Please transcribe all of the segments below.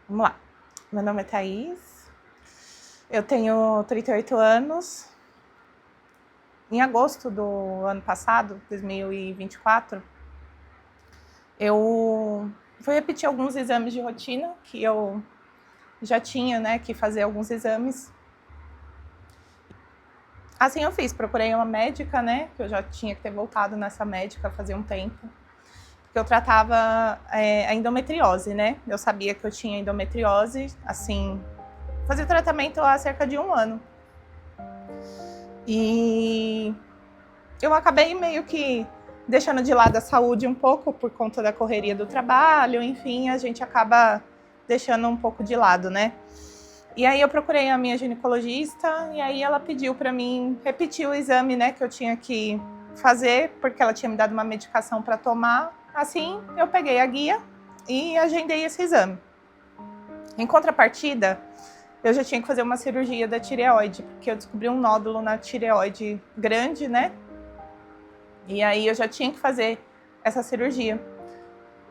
Vamos lá. Meu nome é Thaís, eu tenho 38 anos. Em agosto do ano passado, 2024, eu fui repetir alguns exames de rotina que eu já tinha, né, que fazer alguns exames. Assim eu fiz, procurei uma médica, né, que eu já tinha que ter voltado nessa médica fazia um tempo, porque eu tratava a endometriose, né, eu sabia que eu tinha endometriose, assim, fazia tratamento há cerca de 1 ano. E eu acabei meio que deixando de lado a saúde um pouco por conta da correria do trabalho, enfim, a gente acaba deixando um pouco de lado, né? E aí eu procurei a minha ginecologista e aí ela pediu para mim repetir o exame, né, que eu tinha que fazer, porque ela tinha me dado uma medicação para tomar. Assim, eu peguei a guia e agendei esse exame. Em contrapartida, eu já tinha que fazer uma cirurgia da tireoide, porque eu descobri um nódulo na tireoide grande, né? E aí eu já tinha que fazer essa cirurgia.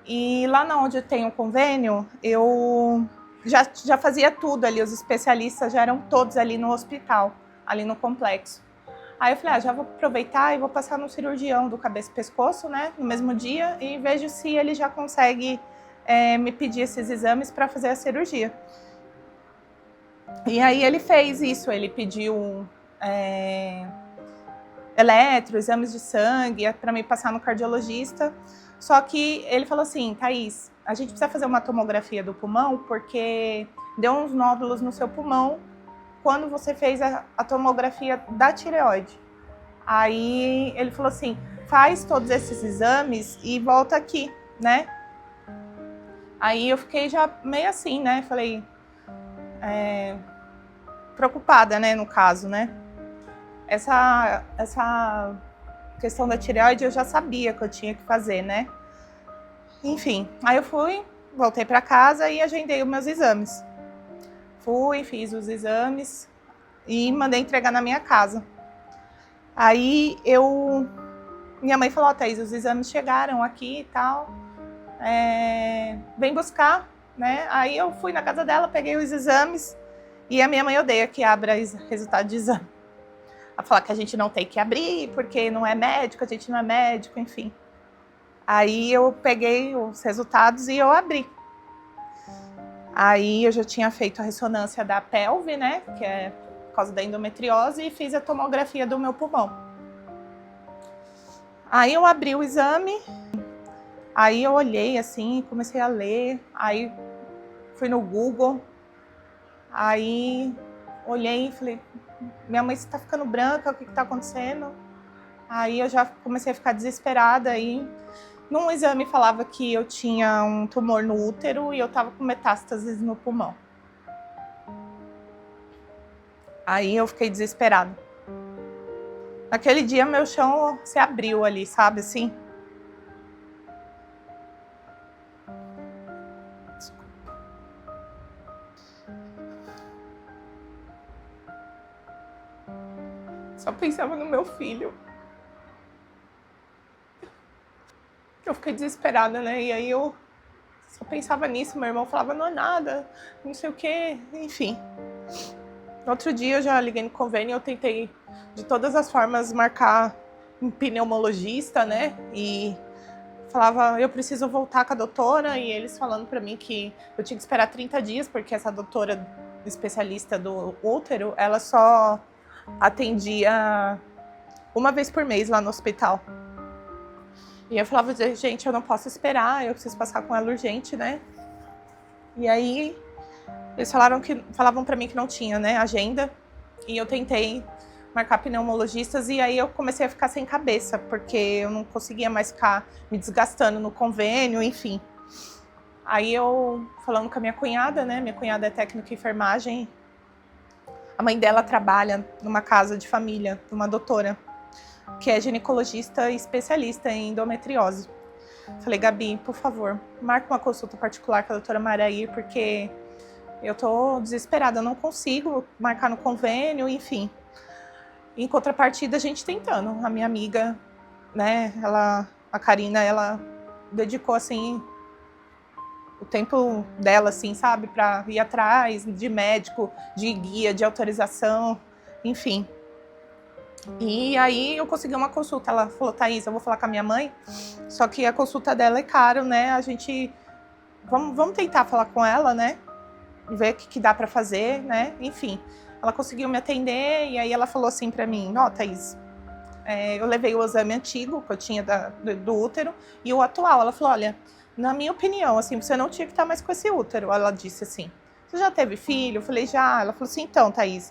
E lá onde eu tenho o convênio, eu já fazia tudo ali, os especialistas já eram todos ali no hospital, ali no complexo. Aí eu falei, já vou aproveitar e vou passar no cirurgião do cabeça e pescoço, né, no mesmo dia, e vejo se ele já consegue me pedir esses exames para fazer a cirurgia. E aí ele fez isso, ele pediu eletro, exames de sangue, para me passar no cardiologista. Só que ele falou assim, Thaís, a gente precisa fazer uma tomografia do pulmão porque deu uns nódulos no seu pulmão quando você fez a tomografia da tireoide. Aí ele falou assim, faz todos esses exames e volta aqui, né? Aí eu fiquei já meio assim, né? Falei, preocupada, né, no caso, né? Essa questão da tireoide eu já sabia que eu tinha que fazer, né? Enfim, aí eu voltei para casa e agendei os meus exames. Fiz os exames e mandei entregar na minha casa. Aí minha mãe falou, Thaís, os exames chegaram aqui e tal, vem buscar, né? Aí eu fui na casa dela, peguei os exames e a minha mãe odeia que abra resultado de exame. Ela fala que a gente não tem que abrir porque não é médico, a gente não é médico, enfim. Aí eu peguei os resultados e eu abri. Aí eu já tinha feito a ressonância da pelve, né, que é por causa da endometriose, e fiz a tomografia do meu pulmão. Aí eu abri o exame, aí eu olhei assim, comecei a ler, aí fui no Google, aí olhei e falei, minha mãe está ficando branca, o que está acontecendo? Aí eu já comecei a ficar desesperada, aí num exame falava que eu tinha um tumor no útero e eu estava com metástases no pulmão. Aí eu fiquei desesperada. Naquele dia meu chão se abriu ali, sabe assim? Só pensava no meu filho. Eu fiquei desesperada, né? E aí eu só pensava nisso, meu irmão falava, não é nada, não sei o quê, enfim. No outro dia eu já liguei no convênio, eu tentei de todas as formas marcar um pneumologista, né? E falava, eu preciso voltar com a doutora, e eles falando pra mim que eu tinha que esperar 30 dias, porque essa doutora especialista do útero, ela só atendia uma vez por mês lá no hospital. E eu falava, gente, eu não posso esperar, eu preciso passar com ela urgente, né? E aí eles falavam pra mim que não tinha, né, agenda, e eu tentei marcar pneumologistas, e aí eu comecei a ficar sem cabeça, porque eu não conseguia mais ficar me desgastando no convênio, enfim. Aí eu, falando com a minha cunhada, né, minha cunhada é técnica em enfermagem, a mãe dela trabalha numa casa de família, de uma doutora, que é ginecologista e especialista em endometriose. Falei, Gabi, por favor, marca uma consulta particular com a doutora Maraí, porque eu tô desesperada, eu não consigo marcar no convênio, enfim. Em contrapartida, a gente tentando. A minha amiga, né, a Karina, ela dedicou, assim, o tempo dela, assim, sabe? Para ir atrás de médico, de guia, de autorização, enfim. E aí eu consegui uma consulta. Ela falou, Thaís, eu vou falar com a minha mãe, só que a consulta dela é caro, né? A gente... Vamos tentar falar com ela, né? Ver o que dá para fazer, né? Enfim, ela conseguiu me atender e aí ela falou assim para mim, ó, Thaís, eu levei o exame antigo que eu tinha do útero e o atual. Ela falou, olha, na minha opinião, assim, você não tinha que estar mais com esse útero. Ela disse assim, você já teve filho? Eu falei, já. Ela falou assim, então, Thaís,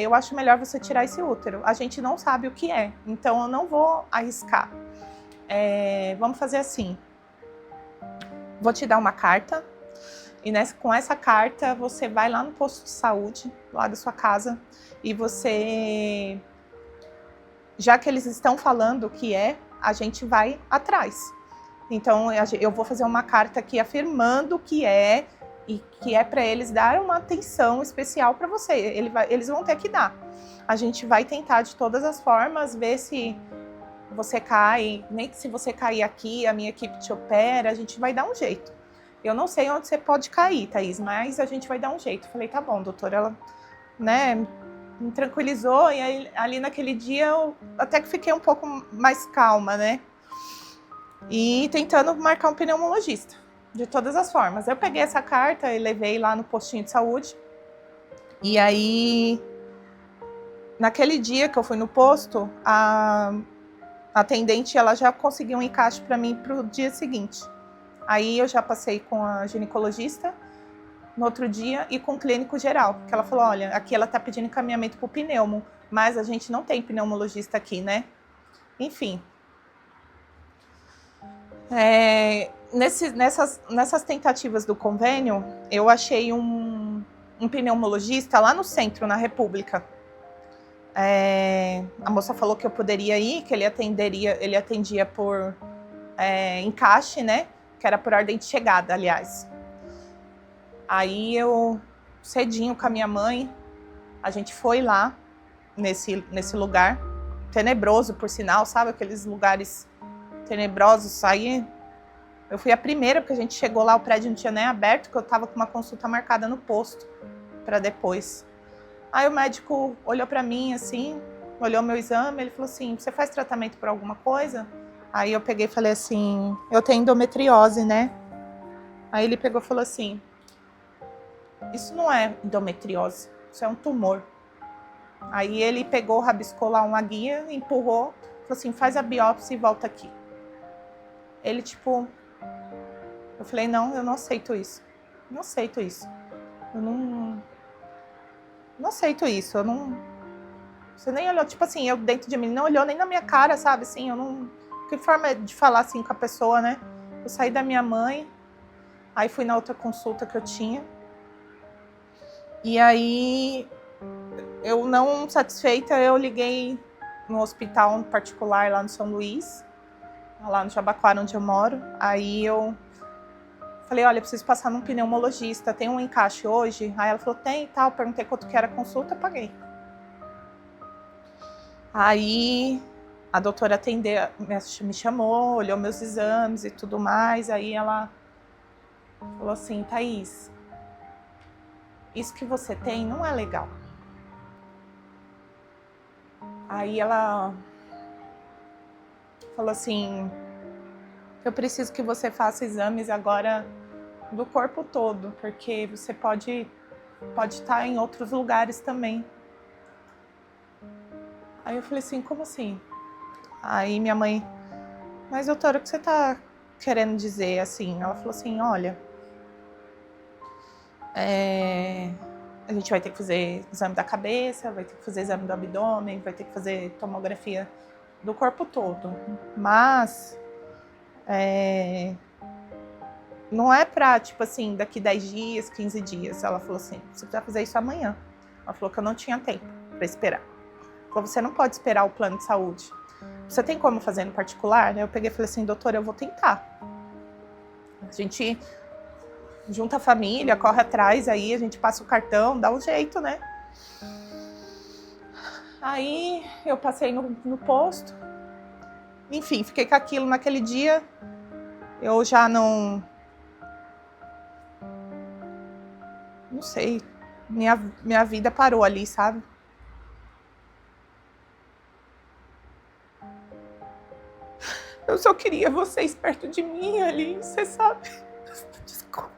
eu acho melhor você tirar esse útero. A gente não sabe o que é, então eu não vou arriscar. Vamos fazer assim, vou te dar uma carta e com essa carta você vai lá no posto de saúde, lá da sua casa, e você, já que eles estão falando o que é, a gente vai atrás. Então eu vou fazer uma carta aqui afirmando o que é e que é para eles dar uma atenção especial para você. Eles vão ter que dar. A gente vai tentar de todas as formas ver se você cai, nem que se você cair aqui, a minha equipe te opera, a gente vai dar um jeito. Eu não sei onde você pode cair, Thaís, mas a gente vai dar um jeito. Falei, tá bom, doutora, ela, né, me tranquilizou, e aí, ali naquele dia eu até que fiquei um pouco mais calma, né? E tentando marcar um pneumologista, de todas as formas. Eu peguei essa carta e levei lá no postinho de saúde, e aí, naquele dia que eu fui no posto, a atendente, ela já conseguiu um encaixe para mim para o dia seguinte. Aí eu já passei com a ginecologista no outro dia e com o clínico geral, que ela falou, olha, aqui ela tá pedindo encaminhamento pro pneumo, mas a gente não tem pneumologista aqui, né? Enfim. Nessas tentativas do convênio, eu achei um pneumologista lá no centro, na República. A moça falou que eu poderia ir, que ele atendia por encaixe, né? Que era por ordem de chegada, aliás. Aí eu, cedinho com a minha mãe, a gente foi lá, nesse lugar, tenebroso, por sinal, sabe? Aqueles lugares tenebrosos. Aí eu fui a primeira, porque a gente chegou lá, o prédio não tinha nem aberto, que eu tava com uma consulta marcada no posto, para depois. Aí o médico olhou para mim, assim, olhou meu exame, ele falou assim, você faz tratamento por alguma coisa? Aí eu peguei e falei assim, eu tenho endometriose, né? Aí ele pegou e falou assim, isso não é endometriose, isso é um tumor. Aí ele pegou, rabiscou lá uma guia, empurrou, falou assim, faz a biópsia e volta aqui. Ele, tipo, eu falei, não, eu não aceito isso. Não aceito isso. Eu não aceito isso, eu não... Você nem olhou, tipo assim, eu dentro de mim, não olhou nem na minha cara, sabe, assim, eu não... Que forma de falar assim com a pessoa, né? Eu saí da minha mãe, aí fui na outra consulta que eu tinha. E aí, eu não satisfeita, eu liguei no hospital particular lá no São Luís, lá no Jabaquara, onde eu moro. Aí eu falei, olha, eu preciso passar num pneumologista, tem um encaixe hoje? Aí ela falou, tem e tal. Perguntei quanto que era a consulta, paguei. Aí a doutora atendeu, me chamou, olhou meus exames e tudo mais. Aí ela falou assim, Thaís, isso que você tem não é legal. Aí ela falou assim, eu preciso que você faça exames agora do corpo todo, porque você pode estar em outros lugares também. Aí eu falei assim, como assim? Aí minha mãe, mas doutora, o que você tá querendo dizer assim? Ela falou assim, olha, a gente vai ter que fazer exame da cabeça, vai ter que fazer exame do abdômen, vai ter que fazer tomografia do corpo todo. Mas não é pra, tipo assim, daqui 10 dias, 15 dias. Ela falou assim, você precisa fazer isso amanhã. Ela falou que eu não tinha tempo pra esperar. Ela falou, você não pode esperar o plano de saúde. Você tem como fazer no particular? Eu peguei e falei assim, doutora, eu vou tentar. A gente junta a família, corre atrás, aí a gente passa o cartão, dá um jeito, né? Aí eu passei no posto. Enfim, fiquei com aquilo naquele dia. Eu já não não sei, minha vida parou ali, sabe? Eu só queria vocês perto de mim ali, você sabe? Desculpa.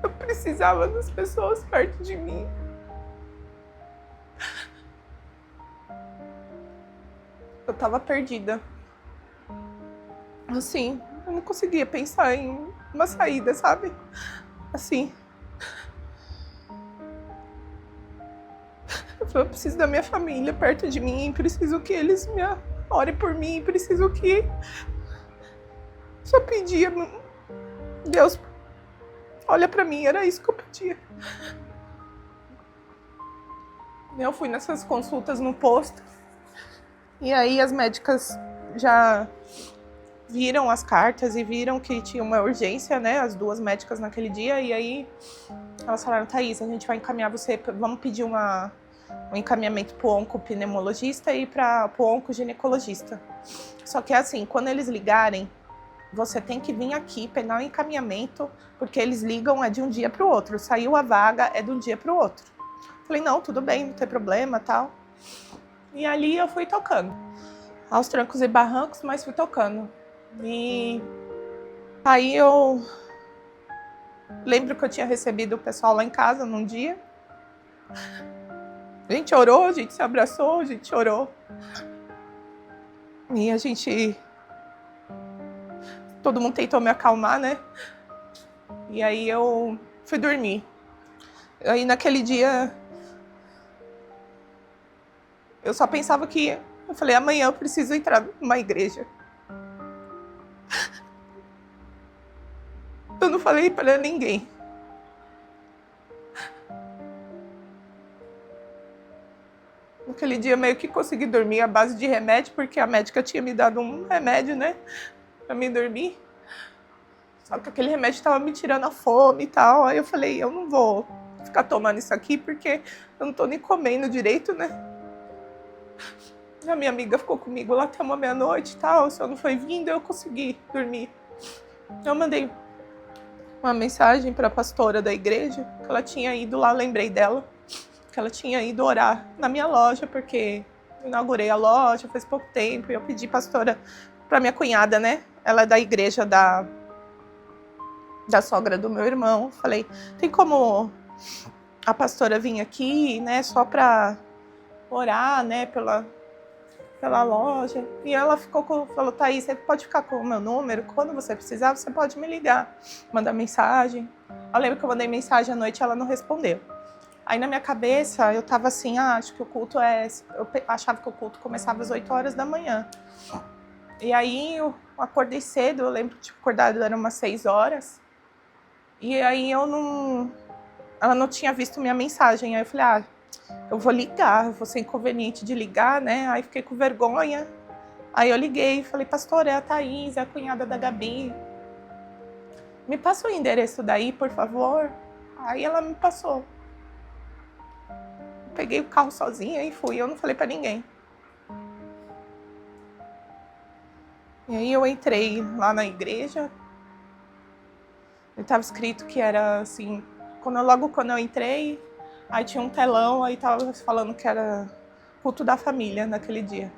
Eu precisava das pessoas perto de mim. Eu tava perdida. Assim, eu não conseguia pensar em uma saída, sabe? Assim. Eu preciso da minha família perto de mim, preciso que eles me orem por mim, preciso que... Só pedia, Deus, olha pra mim, era isso que eu pedia. Eu fui nessas consultas no posto, e aí as médicas já viram as cartas e viram que tinha uma urgência, né, as duas médicas naquele dia, e aí elas falaram, Thaís, a gente vai encaminhar você, vamos pedir um encaminhamento para o oncopneumologista e para o oncoginecologista. Só que assim, quando eles ligarem, você tem que vir aqui pegar o encaminhamento, porque eles ligam de um dia para o outro. Saiu a vaga, de um dia para o outro. Falei, não, tudo bem, não tem problema, tal. E ali eu fui tocando. Aos trancos e barrancos, mas fui tocando. E aí eu lembro que eu tinha recebido o pessoal lá em casa num dia. A gente orou, a gente se abraçou, a gente chorou. E a gente... Todo mundo tentou me acalmar, né? E aí eu fui dormir. Aí naquele dia... Eu só pensava que... Eu falei, amanhã eu preciso entrar numa igreja. Eu não falei pra ninguém. Naquele dia meio que consegui dormir à base de remédio, porque a médica tinha me dado um remédio, né, pra mim dormir. Só que aquele remédio estava me tirando a fome e tal. Aí eu falei, eu não vou ficar tomando isso aqui, porque eu não tô nem comendo direito, né. A minha amiga ficou comigo lá até uma meia-noite e tal, só não foi vindo, eu consegui dormir. Eu mandei uma mensagem pra pastora da igreja, que ela tinha ido lá, lembrei dela, que ela tinha ido orar na minha loja, porque eu inaugurei a loja faz pouco tempo, e eu pedi pastora pra minha cunhada, né? Ela é da igreja da sogra do meu irmão. Falei, tem como a pastora vir aqui, né, só pra orar, né, pela loja. E ela falou, Thaís, você pode ficar com o meu número, quando você precisar, você pode me ligar, mandar mensagem. Eu lembro que eu mandei mensagem à noite e ela não respondeu. Aí na minha cabeça, eu tava assim, acho que o culto eu achava que o culto começava às 8 horas da manhã. E aí eu acordei cedo, eu lembro de acordado, eram umas 6 horas. E aí ela não tinha visto minha mensagem. Aí eu falei, eu vou ligar, eu vou ser inconveniente de ligar, né? Aí fiquei com vergonha. Aí eu liguei e falei, pastor, é a Thaís, é a cunhada da Gabi. Me passa o endereço daí, por favor. Aí ela me passou. Peguei o carro sozinha e fui, eu não falei pra ninguém. E aí eu entrei lá na igreja. Estava escrito que era assim, logo quando eu entrei, aí tinha um telão, aí tava falando que era culto da família naquele dia.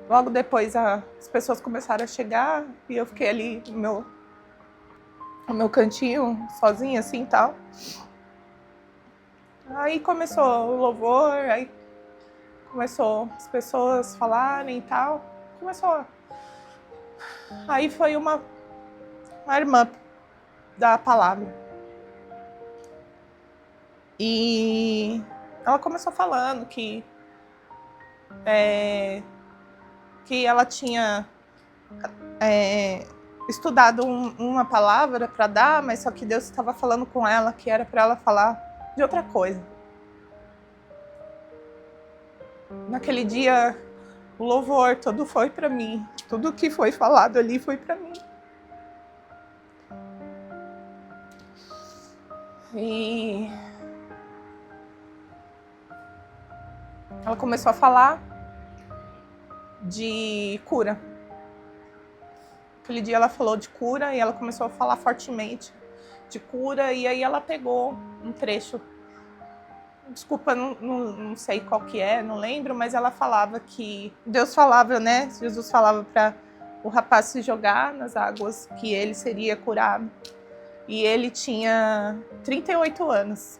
Logo depois as pessoas começaram a chegar e eu fiquei ali no meu cantinho, sozinha assim e tal. Aí começou o louvor, aí começou as pessoas falarem e tal. Aí foi uma irmã da palavra. E ela começou falando que ela tinha estudado uma palavra para dar, mas só que Deus estava falando com ela que era para ela falar de outra coisa. Naquele dia, o louvor todo foi para mim. Tudo que foi falado ali foi para mim. E ela começou a falar de cura. Aquele dia ela falou de cura e ela começou a falar fortemente de cura, e aí ela pegou um trecho, desculpa, não sei qual que é, não lembro, mas ela falava que Deus falava, né? Jesus falava para o rapaz se jogar nas águas, que ele seria curado. E ele tinha 38 anos.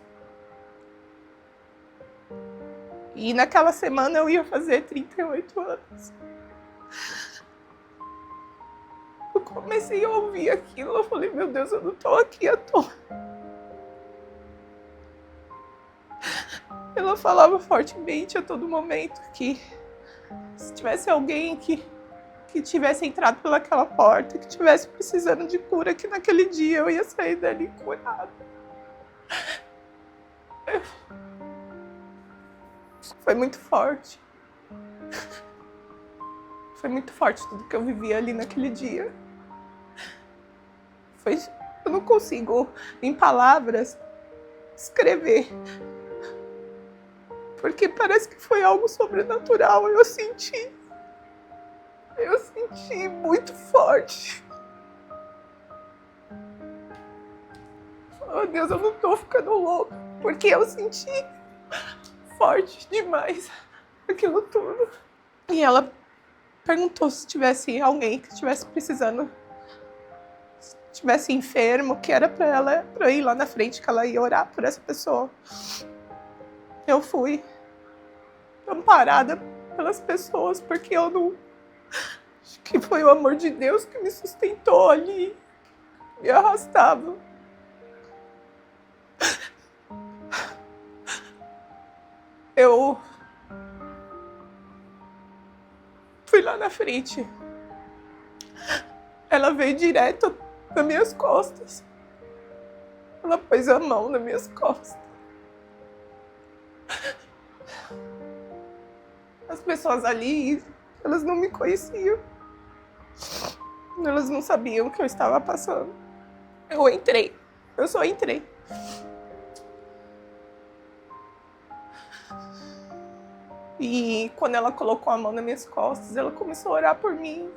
E naquela semana eu ia fazer 38 anos. Eu comecei a ouvir aquilo, eu falei, meu Deus, eu não tô aqui à toa. Ela falava fortemente a todo momento que se tivesse alguém que tivesse entrado pelaquela porta, que tivesse precisando de cura, que naquele dia eu ia sair dali curada. Foi muito forte. Foi muito forte tudo que eu vivi ali naquele dia. Eu não consigo, em palavras, escrever. Porque parece que foi algo sobrenatural. Eu senti muito forte. Oh, Deus, eu não tô ficando louca. Porque eu senti forte demais aquilo tudo. E ela perguntou se tivesse alguém que estivesse precisando, se estivesse enfermo, que era para eu ir lá na frente, que ela ia orar por essa pessoa. Eu fui amparada pelas pessoas, porque eu não... Acho que foi o amor de Deus que me sustentou ali, me arrastava. Eu fui lá na frente. Ela veio direto nas minhas costas. Ela pôs a mão nas minhas costas. As pessoas ali, elas não me conheciam. Elas não sabiam o que eu estava passando. Eu só entrei. E quando ela colocou a mão nas minhas costas, ela começou a orar por mim.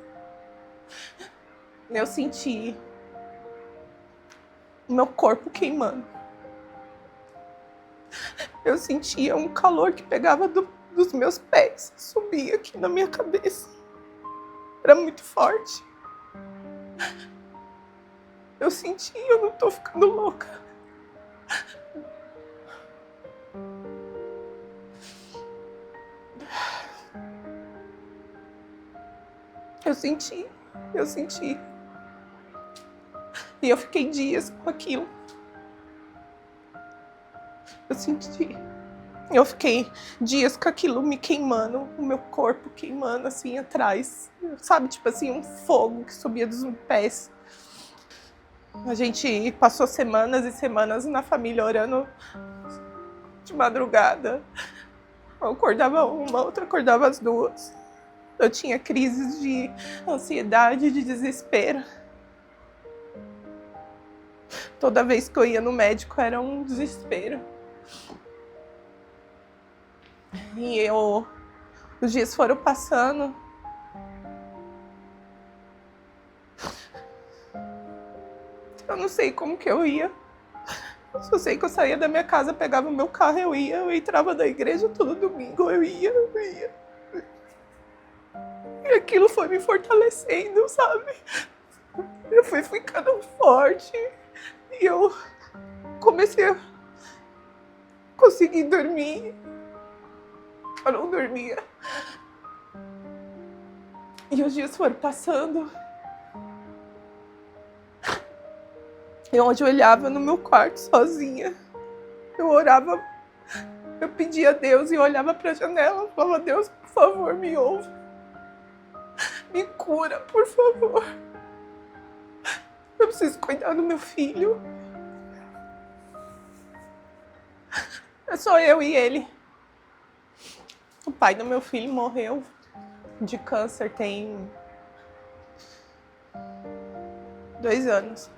Eu senti o meu corpo queimando. Eu sentia um calor que pegava dos meus pés, subia aqui na minha cabeça. Era muito forte. Eu senti, eu não tô ficando louca. Eu senti. E eu fiquei dias com aquilo. Eu fiquei dias com aquilo me queimando, o meu corpo queimando assim atrás. Sabe, tipo assim, um fogo que subia dos meus pés. A gente passou semanas e semanas na família orando de madrugada. Eu acordava uma, outra acordava as duas. Eu tinha crises de ansiedade, de desespero. Toda vez que eu ia no médico era um desespero. E os dias foram passando. Eu não sei como que eu ia. Eu só sei que eu saía da minha casa, pegava o meu carro, eu entrava na igreja todo domingo, eu ia. E aquilo foi me fortalecendo, sabe? Eu fui ficando forte. E eu comecei a conseguir dormir. Eu não dormia. E os dias foram passando. Eu ajoelhava no meu quarto sozinha. Eu orava, eu pedia a Deus e eu olhava para a janela. Eu falava, Deus, por favor, me ouve. Me cura, por favor. Eu preciso cuidar do meu filho. É só eu e ele. O pai do meu filho morreu de câncer tem 2 anos.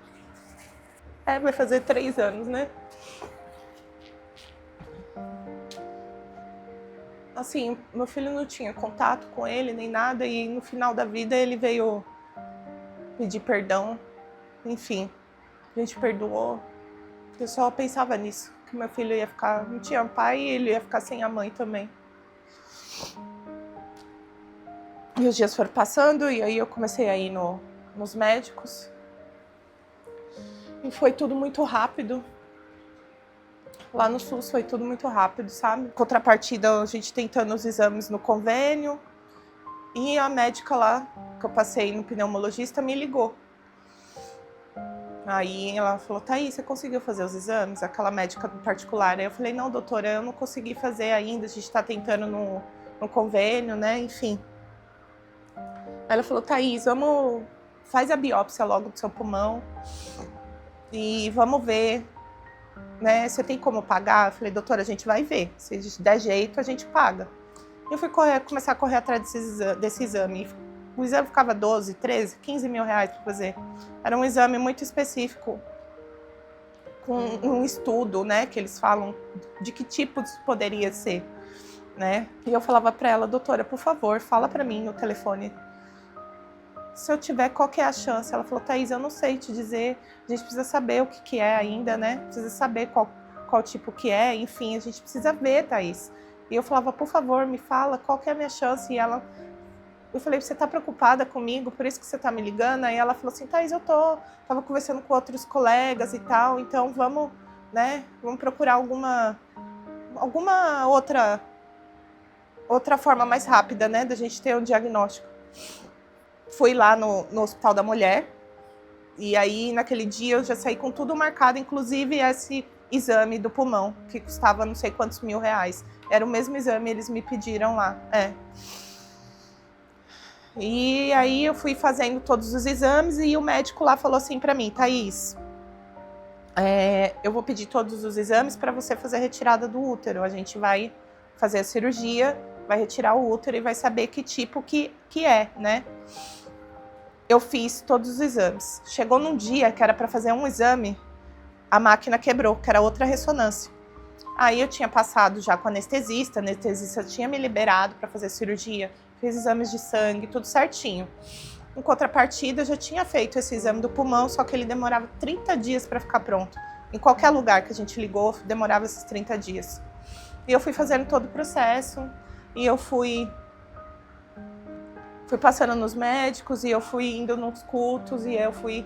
Vai fazer 3 anos, né? Assim, meu filho não tinha contato com ele nem nada, e no final da vida ele veio pedir perdão, enfim, a gente perdoou. Eu só pensava nisso, que meu filho ia ficar, não tinha pai e ele ia ficar sem a mãe também. E os dias foram passando e aí eu comecei a ir nos médicos. E foi tudo muito rápido. Lá no SUS foi tudo muito rápido, sabe? Contrapartida, a gente tentando os exames no convênio. E a médica lá, que eu passei no pneumologista, me ligou. Aí ela falou, Thaís, você conseguiu fazer os exames? Aquela médica particular. Aí eu falei, não, doutora, eu não consegui fazer ainda, a gente tá tentando no convênio, né, enfim. Aí ela falou, Thaís, faz a biópsia logo do seu pulmão e vamos ver, né, você tem como pagar? Eu falei, doutora, a gente vai ver, se der jeito a gente paga. Eu fui começar a correr atrás desse exame. O exame ficava 12, 13, 15 mil reais para fazer. Era um exame muito específico, com um estudo, né, que eles falam de que tipo poderia ser, né? E eu falava para ela, doutora, por favor, fala para mim o telefone. Se eu tiver, qual que é a chance? Ela falou, Thaís, eu não sei te dizer, a gente precisa saber o que é ainda, né? Precisa saber qual tipo que é, enfim, a gente precisa ver, Thaís. E eu falava, por favor, me fala, qual que é a minha chance? E eu falei, você tá preocupada comigo, por isso que você tá me ligando? Aí ela falou assim, Thaís, tava conversando com outros colegas e tal, então vamos, né, vamos procurar alguma outra forma mais rápida, né, da gente ter um diagnóstico. Fui lá no Hospital da Mulher, e aí naquele dia eu já saí com tudo marcado, inclusive esse exame do pulmão, que custava não sei quantos mil reais. Era o mesmo exame, eles me pediram lá, E aí eu fui fazendo todos os exames e o médico lá falou assim pra mim, Thaís, eu vou pedir todos os exames para você fazer a retirada do útero. A gente vai fazer a cirurgia, vai retirar o útero e vai saber que tipo que é, né? Eu fiz todos os exames. Chegou num dia que era para fazer um exame, a máquina quebrou, que era outra ressonância. Aí eu tinha passado já com a anestesista tinha me liberado para fazer cirurgia, fiz exames de sangue, tudo certinho. Em contrapartida, eu já tinha feito esse exame do pulmão, só que ele demorava 30 dias para ficar pronto. Em qualquer lugar que a gente ligou, demorava esses 30 dias. E eu fui fazendo todo o processo, e eu fui passando nos médicos, e eu fui indo nos cultos, e eu fui...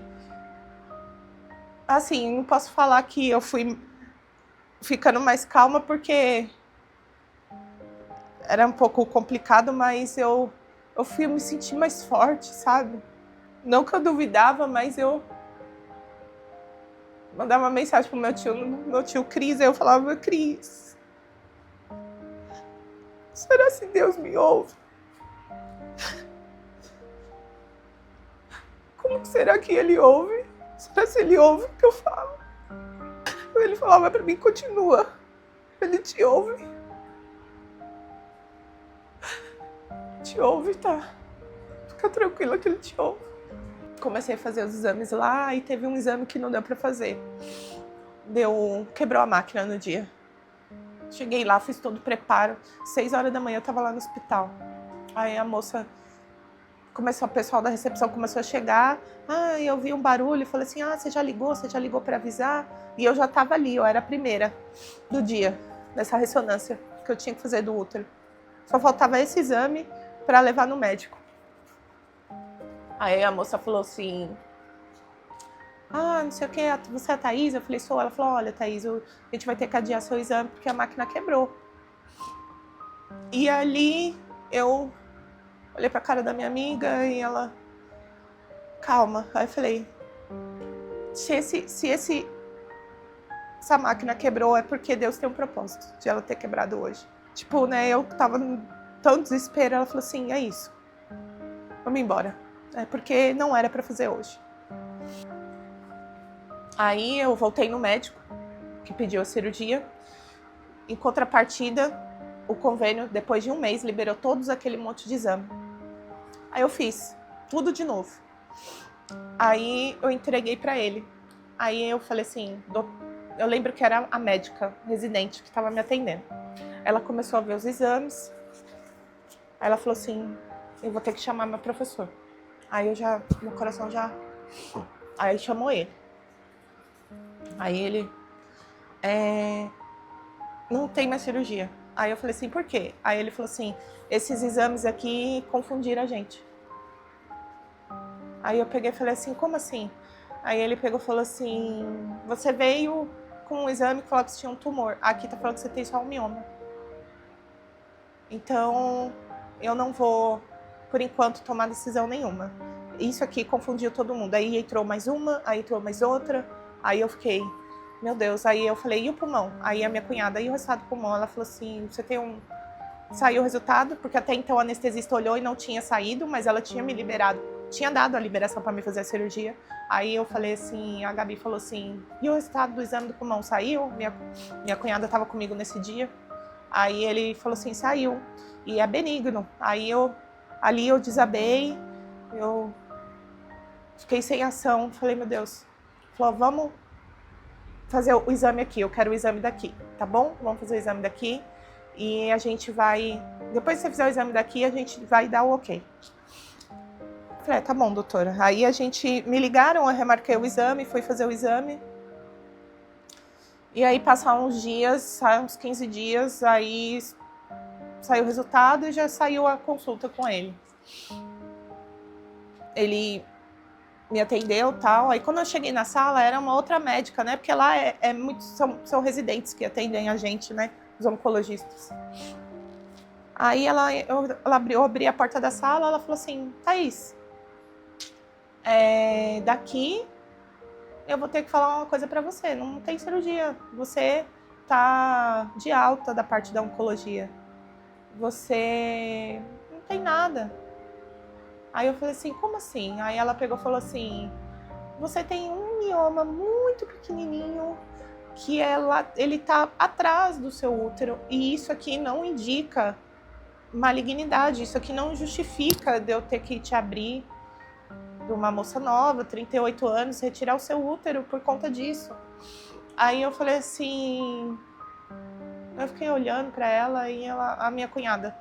Assim, não posso falar que eu fui ficando mais calma, porque era um pouco complicado, mas eu fui me sentir mais forte, sabe? Não que eu duvidava, mas eu mandava uma mensagem pro meu tio Cris, aí eu falava, Cris, será que Deus me ouve? Como será que ele ouve? Será que ele ouve o que eu falo? Ele falava pra mim, continua, ele te ouve. Te ouve, tá? Fica tranquila que ele te ouve. Comecei a fazer os exames lá e teve um exame que não deu pra fazer. Quebrou a máquina no dia. Cheguei lá, fiz todo o preparo. 6 horas da manhã eu tava lá no hospital. Aí a moça o pessoal da recepção começou a chegar. Eu vi um barulho e falei assim, você já ligou pra avisar? E eu já tava ali, eu era a primeira do dia, dessa ressonância que eu tinha que fazer do útero. Só faltava esse exame para levar no médico. Aí a moça falou assim, não sei o que, você é a Thaís? Eu falei, sou. Ela falou, olha, Thaís, a gente vai ter que adiar seu exame porque a máquina quebrou. E ali eu olhei pra cara da minha amiga e ela, calma. Aí eu falei, se essa máquina quebrou é porque Deus tem um propósito de ela ter quebrado hoje. Tipo, né, eu tava tão desespero, ela falou assim, é isso, vamos embora. É porque não era pra fazer hoje. Aí eu voltei no médico, que pediu a cirurgia. Em contrapartida, o convênio, depois de um mês, liberou todos aquele monte de exame. Aí eu fiz tudo de novo. Aí eu entreguei pra ele. Aí eu falei assim, eu lembro que era a médica residente que estava me atendendo. Ela começou a ver os exames. Aí ela falou assim, eu vou ter que chamar meu professor. Aí meu coração já... Aí chamou ele. Aí ele... não tem mais cirurgia. Aí eu falei assim, por quê? Aí ele falou assim, esses exames aqui confundiram a gente. Aí eu peguei e falei assim, como assim? Aí ele pegou e falou assim, você veio com um exame que falou que você tinha um tumor. Aqui tá falando que você tem só um mioma. Então, eu não vou, por enquanto, tomar decisão nenhuma. Isso aqui confundiu todo mundo. Aí entrou mais uma, aí entrou mais outra. Aí eu fiquei, meu Deus. Aí eu falei, e o pulmão? Aí a minha cunhada, e o resultado do pulmão? Ela falou assim, você tem um... Saiu o resultado, porque até então a anestesista olhou e não tinha saído, mas ela tinha me liberado, tinha dado a liberação para me fazer a cirurgia. Aí eu falei assim, a Gabi falou assim, e o resultado do exame do pulmão saiu? Minha cunhada estava comigo nesse dia. Aí ele falou assim, saiu, e é benigno. Aí ali eu desabei, eu fiquei sem ação, falei, meu Deus. Falou, vamos fazer o exame aqui, eu quero o exame daqui, tá bom? Vamos fazer o exame daqui. E a gente vai... Depois que você fizer o exame daqui, a gente vai dar o ok. Falei, tá bom, doutora. Aí me ligaram, eu remarquei o exame, fui fazer o exame. E aí, passar uns dias, uns 15 dias, aí saiu o resultado e já saiu a consulta com ele. Ele me atendeu e tal. Aí, quando eu cheguei na sala, era uma outra médica, né? Porque lá são residentes que atendem a gente, né? Os oncologistas. Aí eu abri a porta da sala, ela falou assim, Thaís, daqui eu vou ter que falar uma coisa pra você, não tem cirurgia, você tá de alta da parte da oncologia, você não tem nada. Aí eu falei assim, como assim? Aí ela pegou e falou assim, você tem um mioma muito pequenininho, que ele tá atrás do seu útero, e isso aqui não indica malignidade, isso aqui não justifica de eu ter que te abrir de uma moça nova, 38 anos, retirar o seu útero por conta disso. Aí eu falei assim, eu fiquei olhando pra ela e a minha cunhada,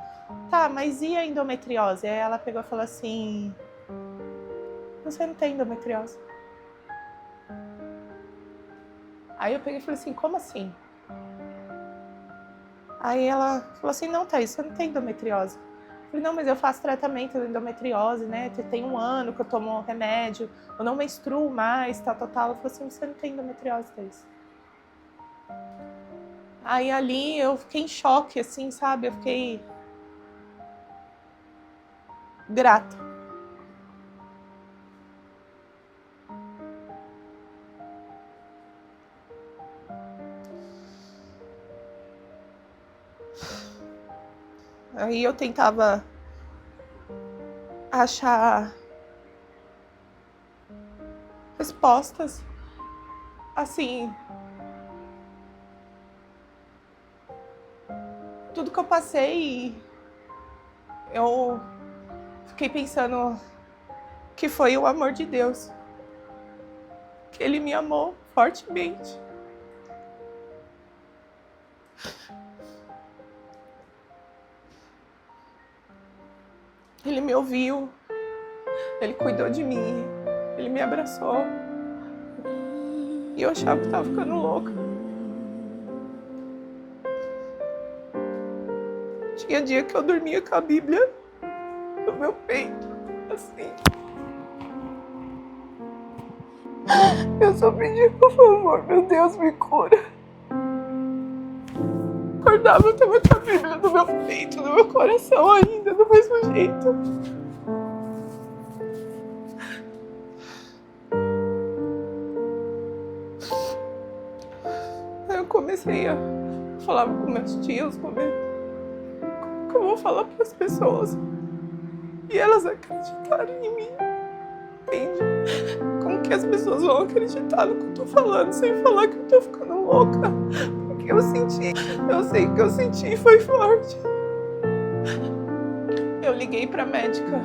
tá, mas e a endometriose? Aí ela pegou e falou assim, você não tem endometriose. Aí eu peguei e falei assim, como assim? Aí ela falou assim, não, Thaís, você não tem endometriose. Eu falei, não, mas eu faço tratamento de endometriose, né? Tem 1 ano que eu tomo remédio, eu não menstruo mais, tal. Ela falou assim, você não tem endometriose, Thaís. Aí ali eu fiquei em choque, assim, sabe? Eu fiquei grata. Aí eu tentava achar respostas, assim, tudo que eu passei, eu fiquei pensando que foi o amor de Deus, que Ele me amou fortemente. Ele me ouviu, Ele cuidou de mim, Ele me abraçou. E eu achava que estava ficando louca. Tinha dia que eu dormia com a Bíblia no meu peito, assim. Eu só pedia, por favor, meu Deus, me cura. Acordava, eu tava com a Bíblia no meu peito, no meu coração ainda, do mesmo jeito. Aí eu comecei a falar com meus tios, como que eu vou falar para as pessoas e elas acreditarem em mim, entende? Como que as pessoas vão acreditar no que eu tô falando sem falar que eu tô ficando louca? Porque eu sei que eu senti foi forte. Eu liguei pra médica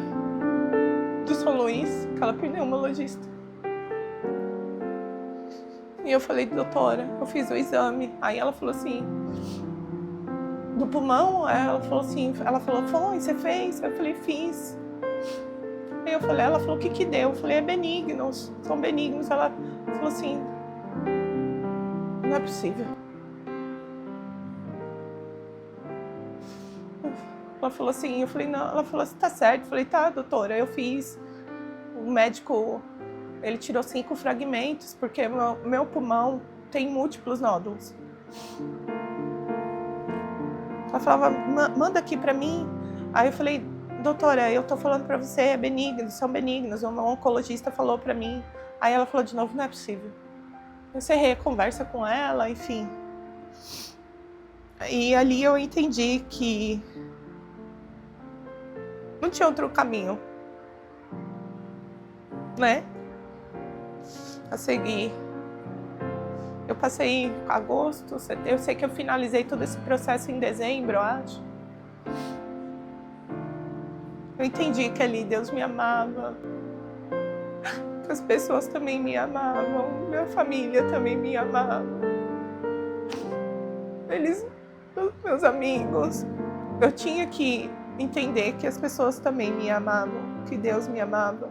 do São Luís, aquela pneumologista. E eu falei, doutora, eu fiz o exame. Aí ela falou assim, do pulmão? Ela falou, foi, você fez? Eu falei, fiz. Aí eu falei, ela falou, o que deu? Eu falei, é benignos, são benignos. Ela falou assim, não é possível. Ela falou assim, eu falei, não. Ela falou assim, tá certo. Eu falei, tá, doutora, eu fiz. O médico, ele tirou 5 fragmentos, porque meu pulmão tem múltiplos nódulos. Ela falava, manda aqui pra mim. Aí eu falei, doutora, eu tô falando pra você, é benigno, são benignos. O oncologista falou pra mim. Aí ela falou de novo, não é possível. Eu encerrei a conversa com ela, enfim. E ali eu entendi que não tinha outro caminho, né, a seguir. Eu passei agosto, setembro, eu sei que eu finalizei todo esse processo em dezembro, eu acho. Eu entendi que ali Deus me amava, que as pessoas também me amavam, minha família também me amava. Eles, meus amigos, eu tinha que entender que as pessoas também me amavam, que Deus me amava.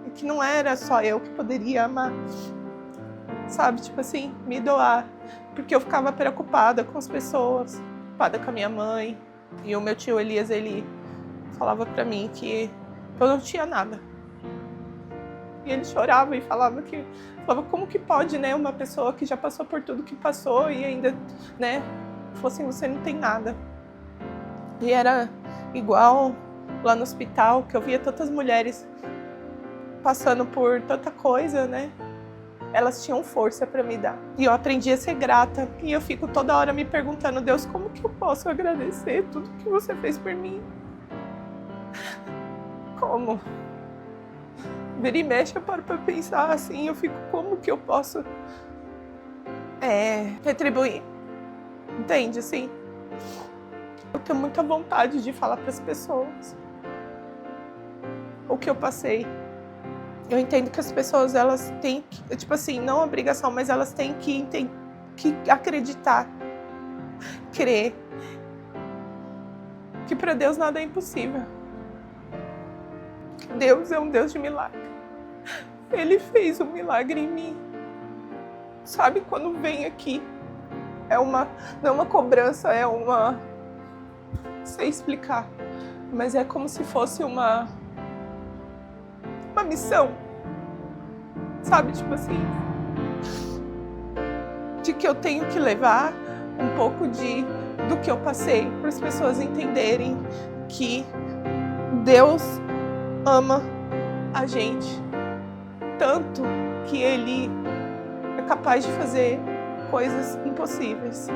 E que não era só eu que poderia amar, sabe? Tipo assim, me doar. Porque eu ficava preocupada com as pessoas, preocupada com a minha mãe. E o meu tio Elias, ele falava pra mim que eu não tinha nada. E ele chorava e falava como que pode, né, uma pessoa que já passou por tudo que passou e ainda, né, falou assim, você não tem nada. E era igual lá no hospital, que eu via tantas mulheres passando por tanta coisa, né? Elas tinham força para me dar. E eu aprendi a ser grata. E eu fico toda hora me perguntando, Deus, como que eu posso agradecer tudo que você fez por mim? Como? Vira e mexe, eu paro para pensar assim, eu fico, como que eu posso retribuir? Entende, assim? Eu tenho muita vontade de falar para as pessoas o que eu passei. Eu entendo que as pessoas, elas têm que, tipo assim, não obrigação, mas elas têm que acreditar, crer, que para Deus nada é impossível. Deus é um Deus de milagre. Ele fez um milagre em mim. Sabe, quando vem aqui, não é uma cobrança, não sei explicar, mas é como se fosse uma missão, sabe, tipo assim, de que eu tenho que levar um pouco do que eu passei, para as pessoas entenderem que Deus ama a gente tanto que Ele é capaz de fazer coisas impossíveis.